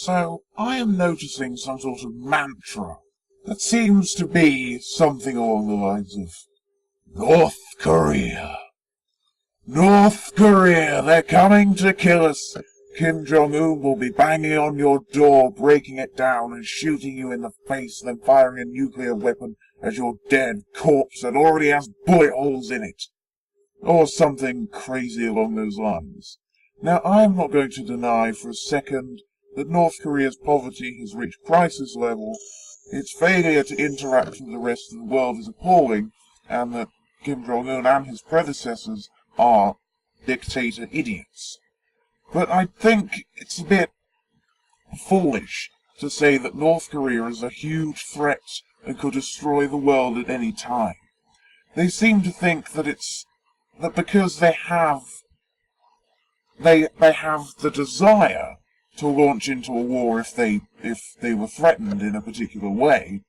So, I am noticing some sort of mantra that seems to be something along the lines of North Korea. North Korea, they're coming to kill us. Kim Jong-un will be banging on your door, breaking it down and shooting you in the face, then firing a nuclear weapon at your dead corpse that already has bullet holes in it. Or something crazy along those lines. Now, I am not going to deny for a second that North Korea's poverty has reached crisis level, its failure to interact with the rest of the world is appalling, and that Kim Jong-un and his predecessors are dictator idiots. But I think it's a bit foolish to say that North Korea is a huge threat and could destroy the world at any time. They seem to think that because they have the desire to launch into a war if they were threatened in a particular way,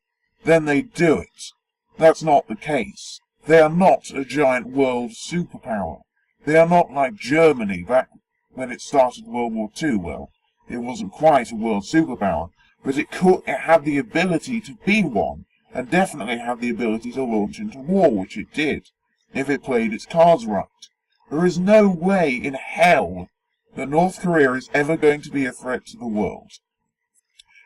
then they do it. That's not the case. They are not a giant world superpower. They are not like Germany back when it started World War II. Well, it wasn't quite a world superpower, but it had the ability to be one, and definitely had the ability to launch into war, which it did, if it played its cards right. There is no way in hell that North Korea is ever going to be a threat to the world.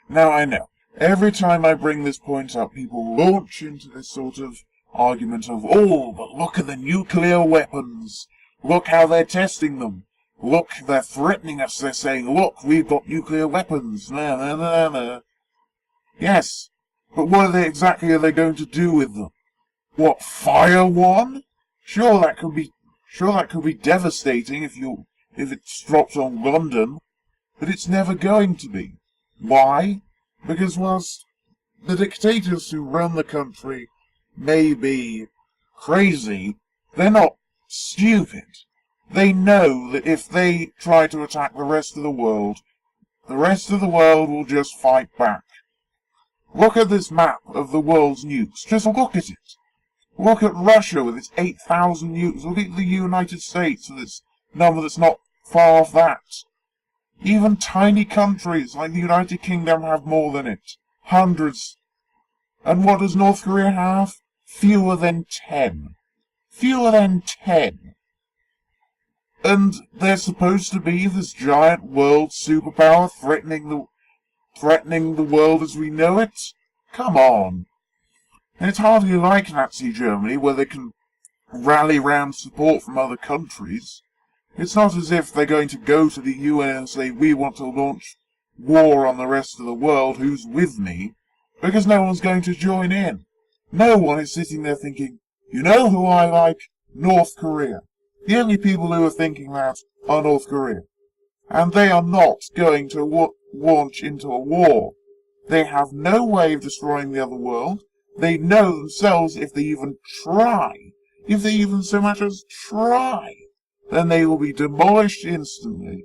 Now, I know, every time I bring this point up, people launch into this sort of argument of, oh, but look at the nuclear weapons. Look how they're testing them. Look, they're threatening us. They're saying, look, we've got nuclear weapons. Nah, nah, nah, nah. Yes, but what exactly are they going to do with them? What, fire one? Sure, that could be devastating if it's dropped on London, but it's never going to be. Why? Because whilst the dictators who run the country may be crazy, they're not stupid. They know that if they try to attack the rest of the world will just fight back. Look at this map of the world's nukes. Just look at it. Look at Russia with its 8,000 nukes. Look at the United States with its number that's not far off that. Even tiny countries like the United Kingdom have more than it. Hundreds. And what does North Korea have? Fewer than 10. Fewer than 10. And they're supposed to be this giant world superpower threatening the world as we know it? Come on. And it's hardly like Nazi Germany, where they can rally round support from other countries. It's not as if they're going to go to the UN and say, we want to launch war on the rest of the world, who's with me? Because no one's going to join in. No one is sitting there thinking, you know who I like? North Korea. The only people who are thinking that are North Korea. And they are not going to launch into a war. They have no way of destroying the other world. They know themselves if they even try, if they even so much as try, then they will be demolished instantly.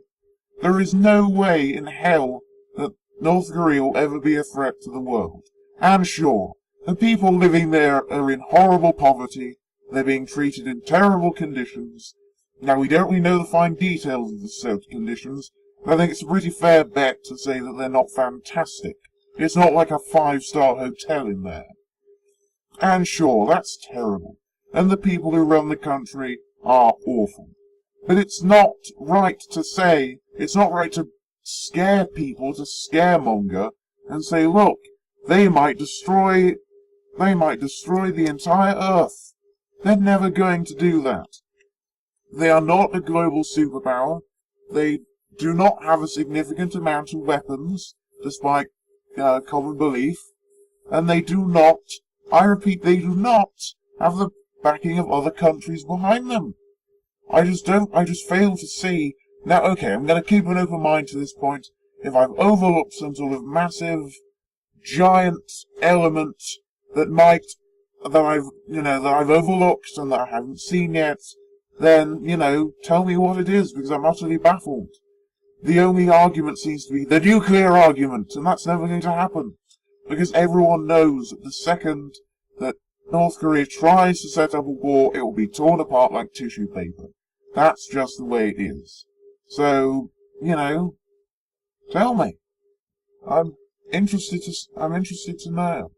There is no way in hell that North Korea will ever be a threat to the world. And sure, the people living there are in horrible poverty. They're being treated in terrible conditions. Now, we don't really know the fine details of the said conditions, but I think it's a pretty fair bet to say that they're not fantastic. It's not like a 5-star hotel in there. And sure, that's terrible. And the people who run the country are awful. But it's not right to scare people, to scaremonger, and say, look, they might destroy the entire Earth. They're never going to do that. They are not a global superpower. They do not have a significant amount of weapons, despite common belief. And they do not, I repeat, they do not have the backing of other countries behind them. I just fail to see. Now, okay, I'm going to keep an open mind to this point. If I've overlooked some sort of massive, giant element that I've overlooked and that I haven't seen yet, then, tell me what it is, because I'm utterly baffled. The only argument seems to be the nuclear argument, and that's never going to happen. Because everyone knows that the second that North Korea tries to set up a war, it will be torn apart like tissue paper. That's just the way it is. So, tell me. I'm I'm interested to know.